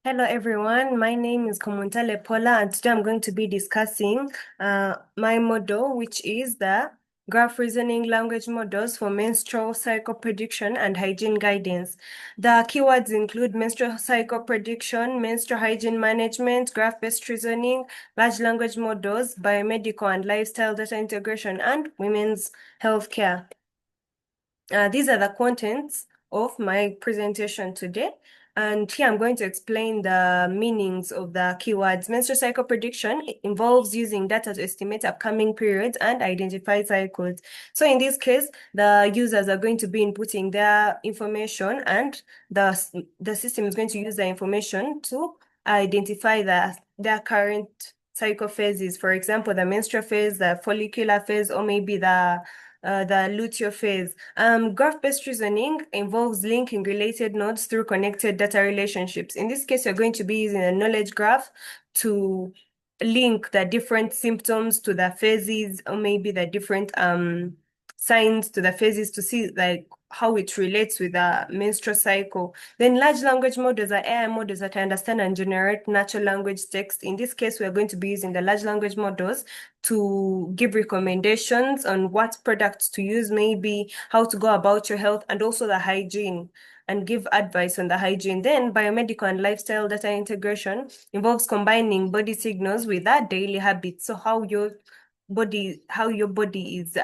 Hello everyone, my name is Komuntale Paula and today I'm going to be discussing my model, which is the graph reasoning language models for menstrual cycle prediction and hygiene guidance. The keywords include menstrual cycle prediction, menstrual hygiene management, graph-based reasoning, large language models, biomedical and lifestyle data integration, and women's healthcare. These are the contents of my presentation today. And here I'm going to explain the meanings of the keywords. Menstrual cycle prediction involves using data to estimate upcoming periods and identify cycles. So in this case, the users are going to be inputting their information and the system is going to use the information to identify their current cycle phases. For example, the menstrual phase, the follicular phase, or maybe the luteal phase. Graph-based reasoning involves linking related nodes through connected data relationships. In this case, you're going to be using a knowledge graph to link the different symptoms to the phases, or maybe the different signs to the phases to see like how it relates with the menstrual cycle. Then large language models are AI models that understand and generate natural language text. In this case, we're going to be using the large language models to give recommendations on what products to use, maybe how to go about your health, and also the hygiene, and give advice on the hygiene. Then biomedical and lifestyle data integration involves combining body signals with our daily habits. So how your body is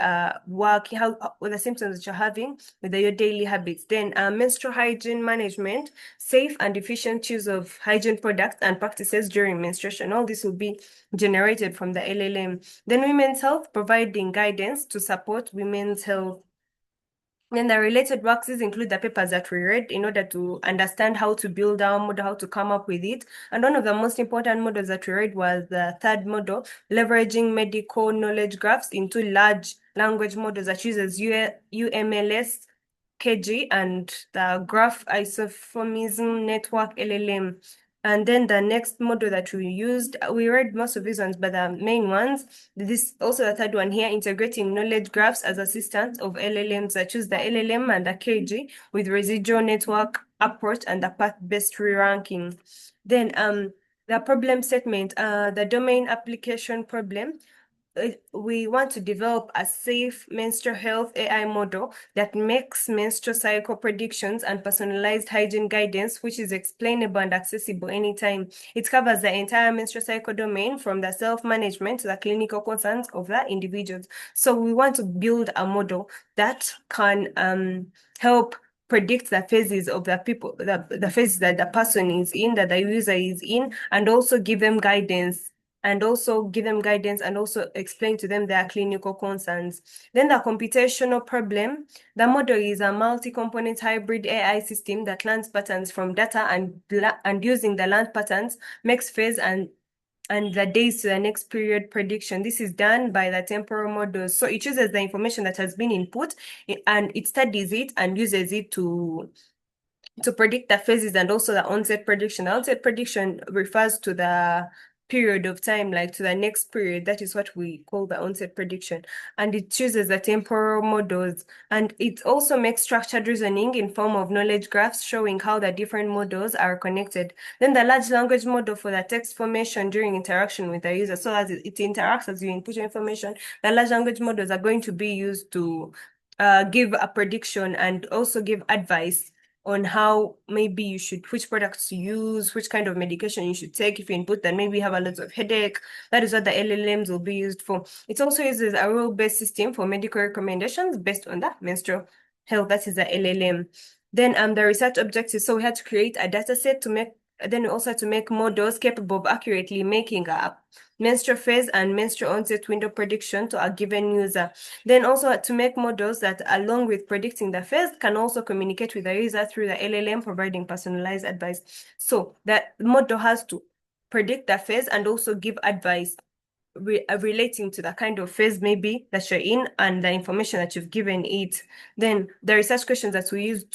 working, how what the symptoms that you're having with your daily habits. Then menstrual hygiene management, safe and efficient use of hygiene products and practices during menstruation. All this will be generated from the LLM. Then women's health, providing guidance to support women's health. Then the related works include the papers that we read in order to understand how to build our model, how to come up with it. And one of the most important models that we read was the third model, leveraging medical knowledge graphs into large language models that uses UMLS, KG, and the graph isomorphism network LLM. And then the next model that we used, we read most of these ones, but the main ones, this also the third one here, integrating knowledge graphs as assistants of LLMs. I choose the LLM and the KG with residual network approach and the path-based re-ranking. Then the problem statement, the domain application problem. We want to develop a safe menstrual health AI model that makes menstrual cycle predictions and personalized hygiene guidance, which is explainable and accessible anytime. It covers the entire menstrual cycle domain from the self-management to the clinical concerns of the individuals. So we want to build a model that can help predict the phases of the phases that the person is in, that the user is in, and also give them guidance and also explain to them their clinical concerns. Then the computational problem. The model is a multi-component hybrid AI system that learns patterns from data and using the learned patterns makes phase and the days to the next period prediction. This is done by the temporal models. So it chooses the information that has been input and it studies it and uses it to predict the phases and also the onset prediction. The onset prediction refers to the period of time, like to the next period. That is what we call the onset prediction. And it chooses the temporal models. And it also makes structured reasoning in form of knowledge graphs showing how the different models are connected. Then the large language model for the text formation during interaction with the user. So as it interacts as you input your information, the large language models are going to be used to give a prediction and also give advice on how maybe you should, which products to use, which kind of medication you should take. If you input that maybe you have a lot of headache, that is what the LLMs will be used for. It also uses a rule-based system for medical recommendations based on the menstrual health. That is the LLM. Then the research objectives. So we had to create a data set to make, then we also had to make models capable of accurately making a menstrual phase and menstrual onset window prediction to a given user. Then also to make models that, along with predicting the phase, can also communicate with the user through the LLM, providing personalized advice. So that model has to predict the phase and also give advice relating to the kind of phase maybe that you're in and the information that you've given it. Then the research questions that we use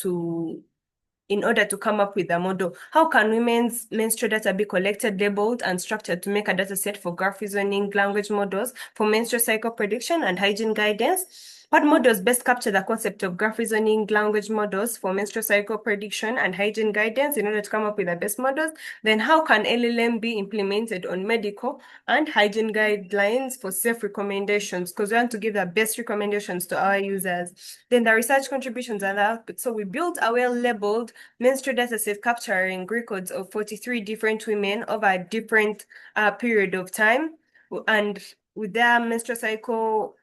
in order to come up with a model. How can women's menstrual data be collected, labeled, and structured to make a data set for graph reasoning language models for menstrual cycle prediction and hygiene guidance? What models best capture the concept of graph reasoning language models for menstrual cycle prediction and hygiene guidance in order to come up with the best models? Then how can LLM be implemented on medical and hygiene guidelines for safe recommendations? Because we want to give the best recommendations to our users. Then the research contributions and the output. So we built a well-labeled menstrual dataset capturing records of 43 different women over a different period of time. And with their menstrual cycle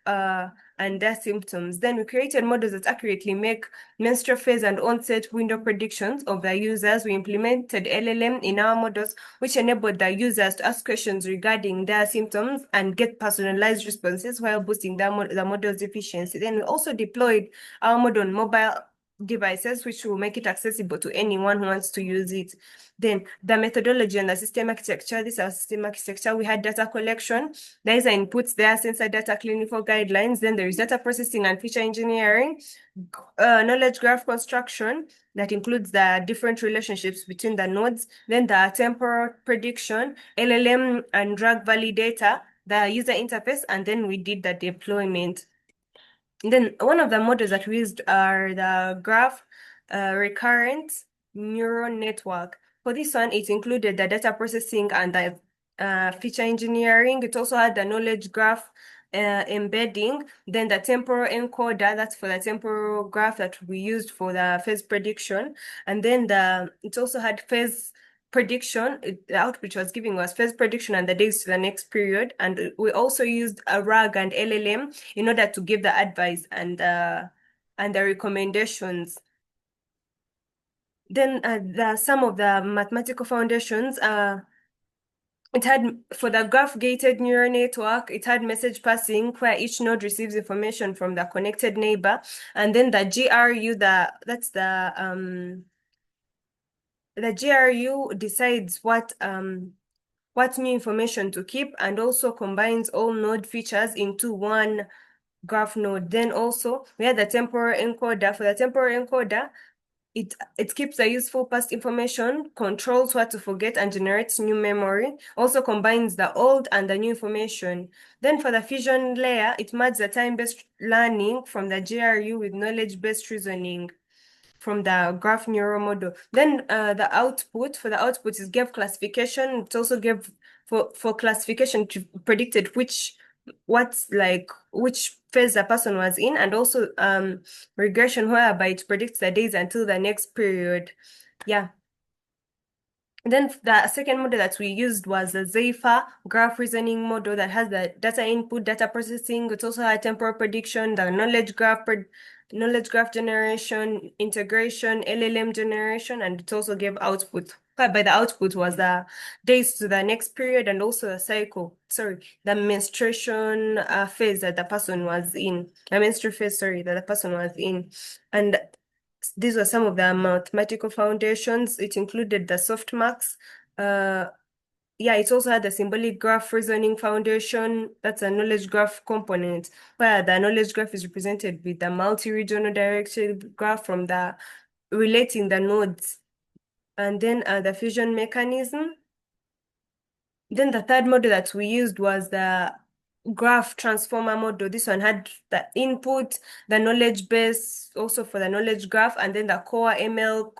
and their symptoms. Then we created models that accurately make menstrual phase and onset window predictions of the users. We implemented LLM in our models, which enabled the users to ask questions regarding their symptoms and get personalized responses while boosting the model's efficiency. Then we also deployed our model on mobile devices, which will make it accessible to anyone who wants to use it. Then the methodology and the system architecture. This is our system architecture. We had data collection. There is inputs there, sensor data, clinical guidelines. Then there is data processing and feature engineering, knowledge graph construction that includes the different relationships between the nodes. Then the temporal prediction, LLM and drug validator, the user interface, and then we did the deployment. Then one of the models that we used are the graph recurrent neural network. For this one, it included the data processing and the feature engineering. It also had the knowledge graph embedding, then the temporal encoder, that's for the temporal graph that we used for the phase prediction. And then it also had phase prediction. The output was giving us phase prediction and the days to the next period. And we also used a RAG and LLM in order to give the advice and the recommendations. Then some of the mathematical foundations, it had, for the graph-gated neural network, it had message passing where each node receives information from the connected neighbor. And then the GRU, that's the GRU decides what new information to keep and also combines all node features into one graph node. Then also we had the temporal encoder. For the temporal encoder, it keeps the useful past information, controls what to forget, and generates new memory. Also combines the old and the new information. Then for the fusion layer, it merges the time-based learning from the GRU with knowledge-based reasoning from the graph neural model. Then the output, for the output is gave classification. It also gave for classification to predicted which phase the person was in, and also regression whereby it predicts the days until the next period. Yeah. Then the second model that we used was the Zephyr graph reasoning model that has the data input, data processing. It also had temporal prediction, the knowledge graph generation, integration, LLM generation, and it also gave output. By the output was the days to the next period and also the menstruation phase that the person was in. The menstrual phase, that the person was in. And these were some of the mathematical foundations. It included the softmax. It also had the symbolic graph reasoning foundation. That's a knowledge graph component, where the knowledge graph is represented with the multi-regional directed graph from the relating the nodes. And then the fusion mechanism. Then the third model that we used was the graph transformer model. This one had the input, the knowledge base, also for the knowledge graph, and then the core ML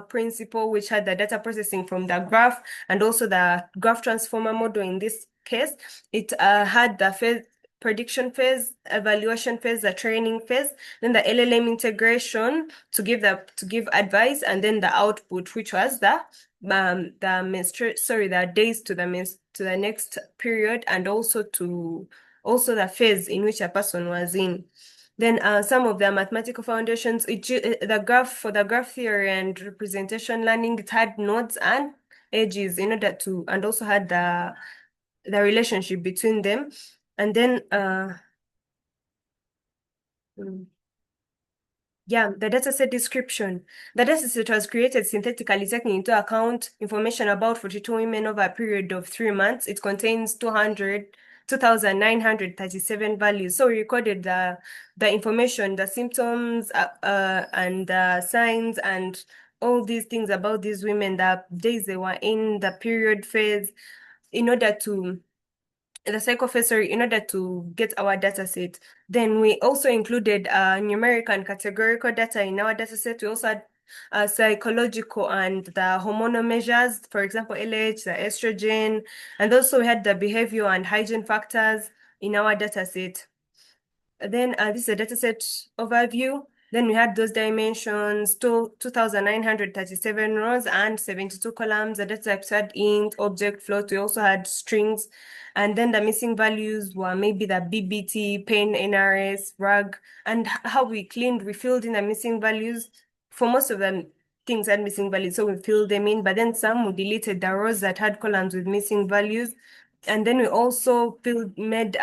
principle, which had the data processing from the graph, and also the graph transformer model. In this case, it had the phase prediction phase, evaluation phase, the training phase, then the LLM integration to give advice, and then the output, which was the days to the next period, and also the phase in which a person was in. Then some of the mathematical foundations, the graph, for the graph theory and representation learning, it had nodes and edges in order to, and also had the relationship between them. And then the dataset description. The dataset was created synthetically, taking into account information about 42 women over a period of 3 months. It contains 2,937 values. So we recorded the information, the symptoms, and the signs, and all these things about these women, the days they were in, the period phase, in order to the cycle phase, sorry, in order to get our data set. Then we also included numeric and categorical data in our data set. We also had psychological and the hormonal measures, for example, LH, the estrogen, and also we had the behavior and hygiene factors in our data set. Then this is a dataset overview. Then we had those dimensions, 2,937 rows and 72 columns. The data types had int, object, float. We also had strings. And then the missing values were maybe the BBT, pain, NRS, RAG, and how we cleaned, we filled in the missing values. For most of them, things had missing values, so we filled them in. But then some we deleted the rows that had columns with missing values. And then we also made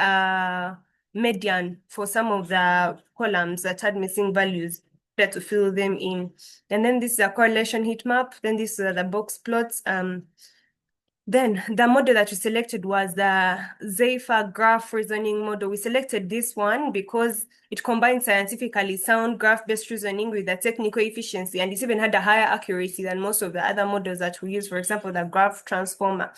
median for some of the columns that had missing values, try to fill them in. And then this is a correlation heat map. Then these are the box plots. Then the model that we selected was the Zephyr graph reasoning model. We selected this one because it combines scientifically sound graph-based reasoning with the technical efficiency, and it even had a higher accuracy than most of the other models that we use, for example, the graph transformer.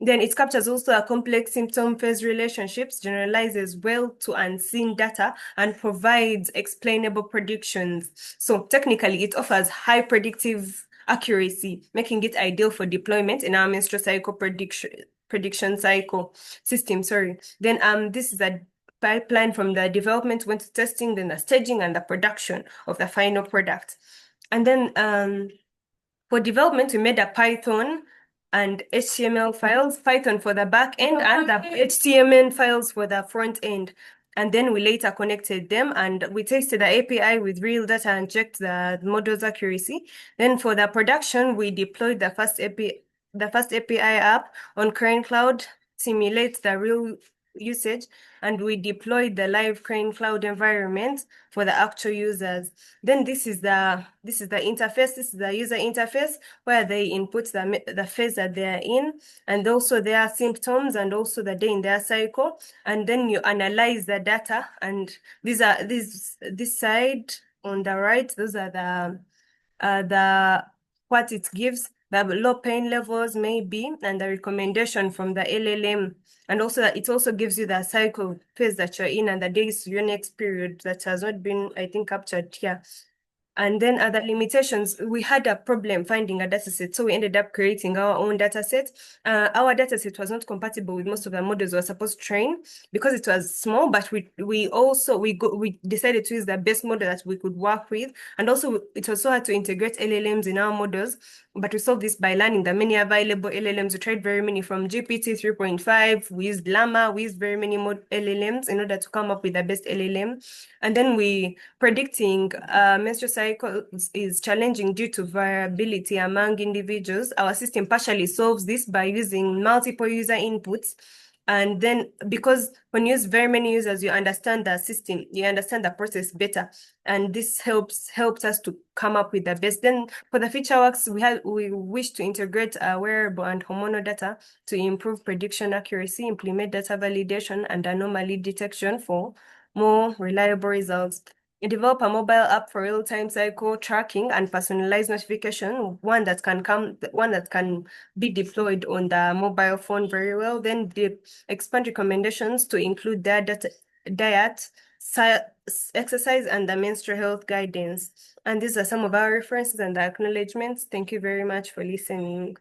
Then it captures also a complex symptom-phase relationships, generalizes well to unseen data, and provides explainable predictions. So technically, it offers high predictive accuracy, making it ideal for deployment in our menstrual cycle prediction cycle system. Sorry. Then this is a pipeline from the development went to testing, then the staging and the production of the final product. And then for development, we made a Python and HTML files, Python for the back end and the HTML files for the front end. And then we later connected them and we tested the API with real data and checked the model's accuracy. Then for the production, we deployed the first API app on Crane Cloud, simulates the real usage, and we deployed the live Crane Cloud environment for the actual users. Then this is the interface. This is the user interface where they input the phase that they are in, and also their symptoms, and also the day in their cycle. And then you analyze the data. And this side on the right, those are the what it gives, the low pain levels maybe, and the recommendation from the LLM. And also it also gives you the cycle phase that you're in and the days to your next period that has not been, I think, captured here. And then other limitations, we had a problem finding a data set, so we ended up creating our own data set. Our data set was not compatible with most of the models we were supposed to train because it was small, but we decided to use the best model that we could work with. And also it also had to integrate LLMs in our models, but we solved this by learning the many available LLMs. We tried very many from GPT 3.5, we used Llama, we used very many LLMs in order to come up with the best LLM. And then predicting menstrual cycles is challenging due to variability among individuals. Our system partially solves this by using multiple user inputs. And then because when you use very many users, you understand the system, you understand the process better. And this helped us to come up with the best. Then for the feature works, we wish to integrate wearable and hormonal data to improve prediction accuracy, implement data validation and anomaly detection for more reliable results. Develop a mobile app for real-time cycle tracking and personalized notification, one that can be deployed on the mobile phone very well. Then expand recommendations to include their diet, exercise, and the menstrual health guidance. And these are some of our references and the acknowledgements. Thank you very much for listening.